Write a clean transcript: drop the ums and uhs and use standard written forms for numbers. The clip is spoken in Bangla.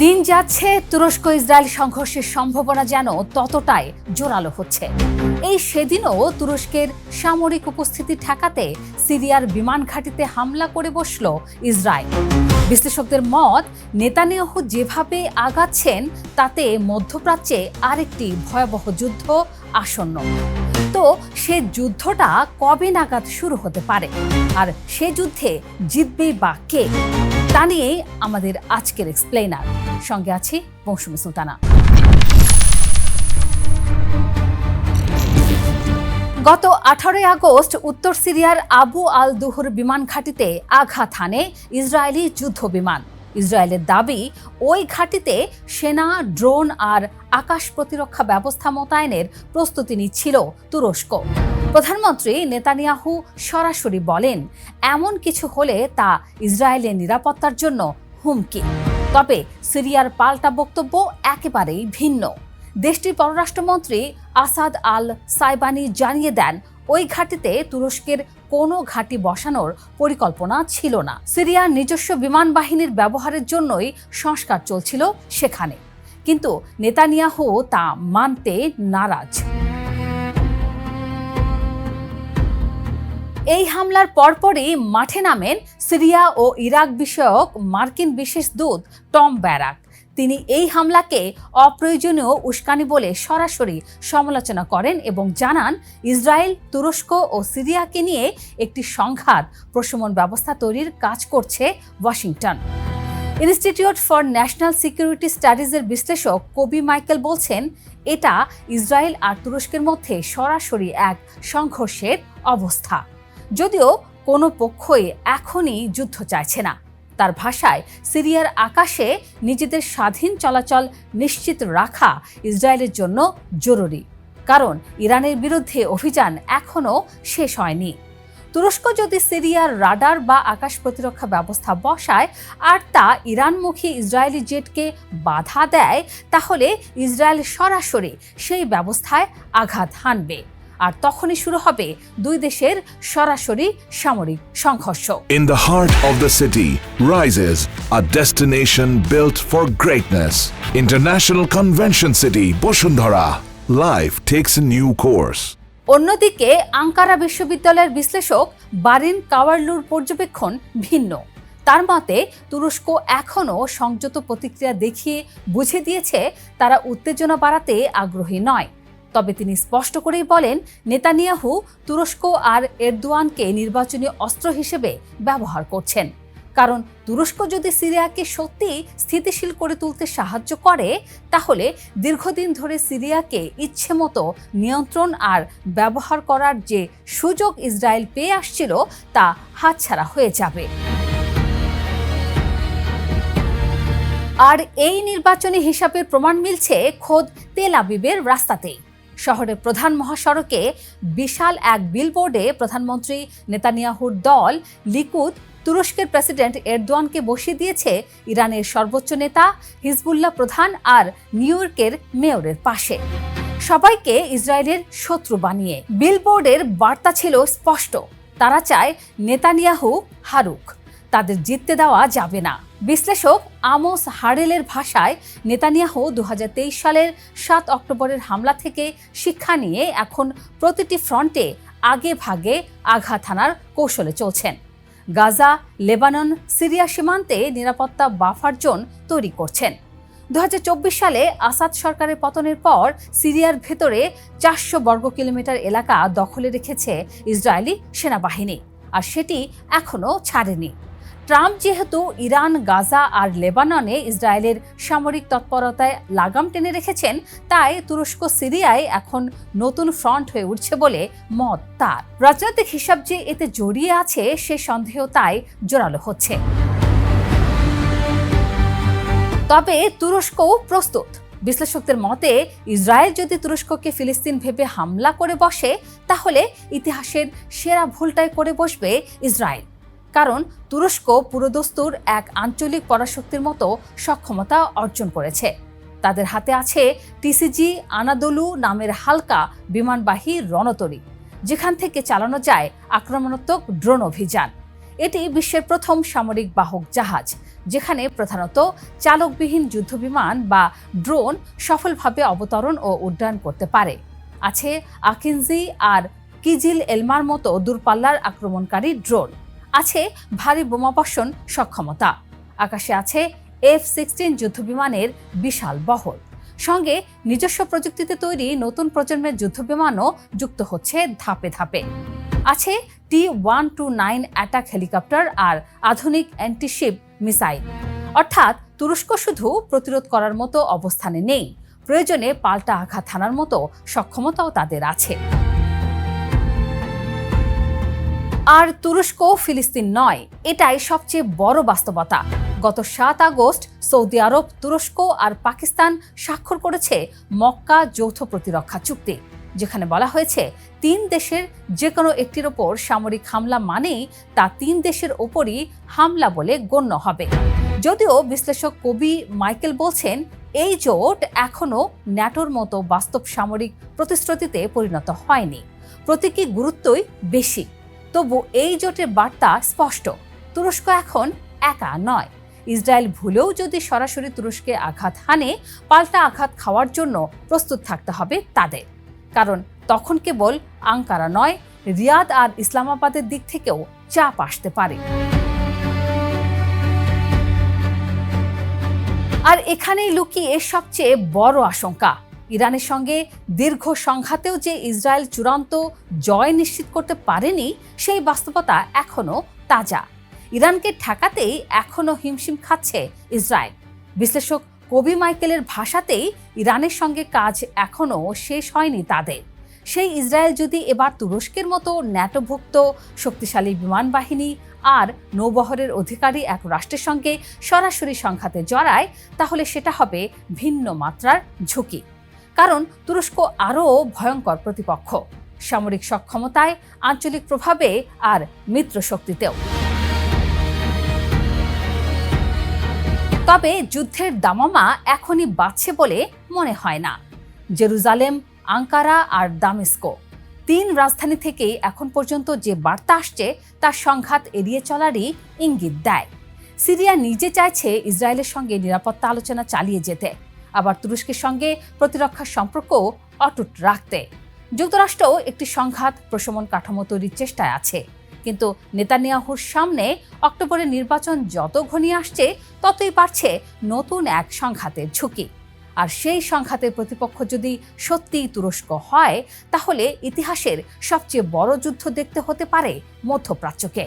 দিন যাচ্ছে তুরস্ক ইসরায়েল সংঘর্ষের সম্ভাবনা যেন ততটাই জোরালো হচ্ছে। এই সেদিনও তুরস্কের সামরিক উপস্থিতি ঠেকাতে সিরিয়ার বিমান ঘাঁটিতে হামলা করে বসল ইসরায়েল। বিশ্লেষকদের মত, নেতানিয়াহু যেভাবে আগাচ্ছেন তাতে মধ্যপ্রাচ্যে আরেকটি ভয়াবহ যুদ্ধ আসন্ন। তো সে যুদ্ধটা কবে নাগাদ শুরু হতে পারে, আর সে যুদ্ধে জিতবেই বা কে, তা নিয়েই আমাদের আজকের এক্সপ্লেইনার। সঙ্গে আছি মৌসুমী সুলতানা। গত 18 আগস্ট উত্তর সিরিয়ার আবু আল দুহুর বিমান ঘাঁটিতে আঘাত হানে ইসরায়েলি যুদ্ধ বিমান। ইসরায়েলের দাবি, ওই ঘাঁটিতে সেনা, ড্রোন আর আকাশ প্রতিরক্ষা ব্যবস্থা মোতায়েনের প্রস্তুতি নিচ্ছিল তুরস্ক। প্রধানমন্ত্রী নেতানিয়াহু সরাসরি বলেন, এমন কিছু হলে তা ইসরায়েলের নিরাপত্তার জন্য হুমকি। তবে সিরিয়ার পাল্টা বক্তব্য একেবারেই ভিন্ন। দেশটির পররাষ্ট্রমন্ত্রী আসাদ আল সাইবানি জানিয়ে দেন, ওই ঘাঁটিতে তুরস্কের কোনো ঘাঁটি বসানোর পরিকল্পনা ছিল না। সিরিয়ার নিজস্ব বিমান বাহিনীর ব্যবহারের জন্যই সংস্কার চলছিল সেখানে। কিন্তু নেতানিয়াহু তা মানতে নারাজ। এই হামলার পরপরই মাঠে নামেন সিরিয়া ও ইরাক বিষয়ক মার্কিন বিশেষ দূত টম ব্যারাক। তিনি এই হামলাকে অপ্রয়োজনীয় উস্কানি বলে সরাসরি সমালোচনা করেন এবং জানান, ইসরায়েল তুরস্ক ও সিরিয়াকে নিয়ে একটি সংঘাত প্রশমন ব্যবস্থা তৈরির কাজ করছে Washington. Institute for national security স্টাডিজের বিশ্লেষক কবি মাইকেল বলছেন, এটা ইসরায়েল আর তুরস্কের মধ্যে সরাসরি এক সংঘর্ষের অবস্থা। যদিও কোনো পক্ষই এখনই যুদ্ধ চাইছে না। তার ভাষায়, সিরিয়ার আকাশে নিজেদের স্বাধীন চলাচল নিশ্চিত রাখা ইসরায়েলের জন্য জরুরি, কারণ ইরানের বিরুদ্ধে অভিযান এখনও শেষ হয়নি। তুরস্ক যদি সিরিয়ার রাডার বা আকাশ প্রতিরক্ষা ব্যবস্থা বসায় আর তা ইরানমুখী ইসরায়েলি জেটকে বাধা দেয়, তাহলে ইসরায়েল সরাসরি সেই ব্যবস্থায় আঘাত হানবে, আর তখনই শুরু হবে দুই দেশের সরাসরি সামরিক সংঘর্ষ। In the heart of the city rises a destination built for greatness. International Convention City, Bosundhara. Life takes a new course. অন্যদিকে আঙ্কারা বিশ্ববিদ্যালয়ের বিশ্লেষক বারিন কাওয়ারলুর পর্যবেক্ষণ ভিন্ন। তার মতে, তুরস্ক এখনও সংযত প্রতিক্রিয়া দেখিয়ে বুঝে দিয়েছে তারা উত্তেজনা বাড়াতে আগ্রহী নয়। তবে তিনি স্পষ্ট করেই বলেন, নেতানিয়াহু তুরস্ক আর এরদোয়ানকে নির্বাচনী অস্ত্র হিসেবে ব্যবহার করছেন। কারণ তুরস্ক যদি সিরিয়াকে সত্যি স্থিতিশীল করে তুলতে সাহায্য করে, তাহলে দীর্ঘদিন ধরে সিরিয়াকে ইচ্ছেমতো নিয়ন্ত্রণ আর ব্যবহার করার যে সুযোগ ইসরায়েল পেয়ে আসছিল, তা হাতছাড়া হয়ে যাবে। আর এই নির্বাচনী হিসাবের প্রমাণ মিলছে খোদ তেল আবিবের রাস্তাতেই। শহরের প্রধান মহাসড়কে বিশাল এক বিলবোর্ডে প্রধানমন্ত্রী নেতানিয়াহুর দল লিকুদ তুরস্কের প্রেসিডেন্ট এরদোয়ানকে বসিয়ে দিয়েছে ইরানের সর্বোচ্চ নেতা, হিজবুল্লাহ প্রধান আর নিউ ইয়র্কের মেয়রের পাশে, সবাইকে ইসরায়েলের শত্রু বানিয়ে। বিলবোর্ডের বার্তা ছিল স্পষ্ট, তারা চায় নেতানিয়াহু হারুক, তাদের জিততে দেওয়া যাবে না। বিশ্লেষক আমোস হারেলের ভাষায়, নেতানিয়াহু 2023 সালের 7 অক্টোবরের হামলা থেকে শিক্ষা নিয়ে এখন প্রতিটি ফ্রন্টে আগে ভাগে আঘাত হানার কৌশলে চলছেন। গাজা, লেবানন, সিরিয়া সীমান্তে নিরাপত্তা বাফার জোন তৈরি করছেন। 2024 সালে আসাদ সরকারের পতনের পর সিরিয়ার ভেতরে 400 বর্গ কিলোমিটার এলাকা দখলে রেখেছে ইসরায়েলি সেনাবাহিনী, আর সেটি এখনও ছাড়েনি। ট্রাম্প যেহেতু ইরান, গাজা আর লেবাননে ইসরায়েলের সামরিক তৎপরতায় লাগাম টেনে রেখেছেন, তাই তুরস্ক সিরিয়ায় এখন নতুন ফ্রন্ট হয়ে উঠছে বলে মত তার। রাজনৈতিক হিসাব যে এতে জড়িয়ে আছে, সে সন্দেহ তাই জোরালো হচ্ছে। তবে তুরস্কও প্রস্তুত। বিশ্লেষকদের মতে, ইসরায়েল যদি তুরস্ককে ফিলিস্তিন ভেবে হামলা করে বসে, তাহলে ইতিহাসের সেরা ভুলটাই করে বসবে ইসরায়েল। কারণ তুরস্ক পুরোদস্তুর এক আঞ্চলিক পরাশক্তির মতো সক্ষমতা অর্জন করেছে। তাদের হাতে আছে টিসিজি আনাদোলু নামের হালকা বিমানবাহী রণতরী, যেখান থেকে চালানো যায় আক্রমণাত্মক ড্রোন অভিযান। এটি বিশ্বের প্রথম সামরিক বাহক জাহাজ, যেখানে প্রধানত চালকবিহীন যুদ্ধবিমান বা ড্রোন সফলভাবে অবতরণ ও উড্ডয়ন করতে পারে। আছে আকিনজি আর কিজিল এলমার মতো দূরপাল্লার আক্রমণকারী ড্রোন। আছে ভারী বোমাবর্ষণ সক্ষমতা। আকাশে আছে F-16 যুদ্ধবিমানের বিশাল বহর। সঙ্গে নিজস্ব প্রযুক্তিতে তৈরি নতুন প্রজন্মের যুদ্ধবিমানও যুক্ত হচ্ছে ধাপে ধাপে। আছে T-129 অ্যাটাক হেলিকপ্টার আর আধুনিক অ্যান্টিশিপ মিসাইল। অর্থাৎ তুরস্ক শুধু প্রতিরোধ করার মতো অবস্থানে নেই, প্রয়োজনে পাল্টা আঘাত হানার মতো সক্ষমতাও তাদের আছে। আর তুরস্ক ফিলিস্তিন নয়, এটাই সবচেয়ে বড় বাস্তবতা। গত 7 আগস্ট সৌদি আরব, তুরস্ক আর পাকিস্তান স্বাক্ষর করেছে মক্কা যৌথ প্রতিরক্ষা চুক্তি, যেখানে বলা হয়েছে 3 দেশের যে কোনো একটির ওপর সামরিক হামলা মানেই তা 3 দেশের ওপরই হামলা বলে গণ্য হবে। যদিও বিশ্লেষক কবি মাইকেল বলছেন, এই জোট এখনও ন্যাটোর মতো বাস্তব সামরিক প্রতিশ্রুতিতে পরিণত হয়নি, প্রতীকী গুরুত্বই বেশি। তবু এই জোটের বার্তা স্পষ্ট, তুরস্ক এখন একা নয়। ইসরায়েল ভুলেও যদি সরাসরি তুরস্কে আঘাত হানে, পাল্টা আঘাত খাওয়ার জন্য প্রস্তুত থাকতে হবে তাদের। কারণ তখন কেবল আঙ্কারা নয়, রিয়াদ আর ইসলামাবাদের দিক থেকেও চাপ আসতে পারে। আর এখানেই লুকিয়ে সবচেয়ে বড় আশঙ্কা। ইরানের সঙ্গে দীর্ঘ সংঘাতেও যে ইসরায়েল চূড়ান্ত জয় নিশ্চিত করতে পারেনি, সেই বাস্তবতা এখনও তাজা। ইরানকে ঠেকাতেই এখনও হিমশিম খাচ্ছে ইসরায়েল। বিশ্লেষক কবি মাইকেলের ভাষাতেই ইরানের সঙ্গে কাজ এখনও শেষ হয়নি তাদের। সেই ইসরায়েল যদি এবার তুরস্কের মতো ন্যাটোভুক্ত শক্তিশালী বিমান বাহিনী আর নৌবহরের অধিকারী এক রাষ্ট্রের সঙ্গে সরাসরি সংঘাতে জড়ায়, তাহলে সেটা হবে ভিন্ন মাত্রার ঝুঁকি। কারণ তুরস্ক আরও ভয়ঙ্কর প্রতিপক্ষ, সামরিক সক্ষমতায়, আঞ্চলিক প্রভাবে আর মিত্রশক্তিতেও। তবে যুদ্ধের দামামা এখনই বাড়ছে বলে মনে হয় না। জেরুজালেম, আঙ্কারা আর দামেস্কো, 3 রাজধানী থেকেই এখন পর্যন্ত যে বার্তা আসছে তার সংঘাত এড়িয়ে চলারই ইঙ্গিত দেয়। সিরিয়া নিজে চাইছে ইসরায়েলের সঙ্গে নিরাপত্তা আলোচনা চালিয়ে যেতে, আবার তুরস্কের সঙ্গে প্রতিরক্ষা সম্পর্ক অটুট রাখতে। যুক্তরাষ্ট্রও একটি সংঘাত প্রশমন কাঠামো তৈরির চেষ্টায় আছে। কিন্তু নেতানিয়াহুর সামনে অক্টোবরের নির্বাচন যত ঘনিয়ে আসছে, ততই বাড়ছে নতুন এক সংঘাতের ঝুঁকি। আর সেই সংঘাতের প্রতিপক্ষ যদি সত্যিই তুরস্ক হয়, তাহলে ইতিহাসের সবচেয়ে বড় যুদ্ধ দেখতে হতে পারে মধ্যপ্রাচ্যকে।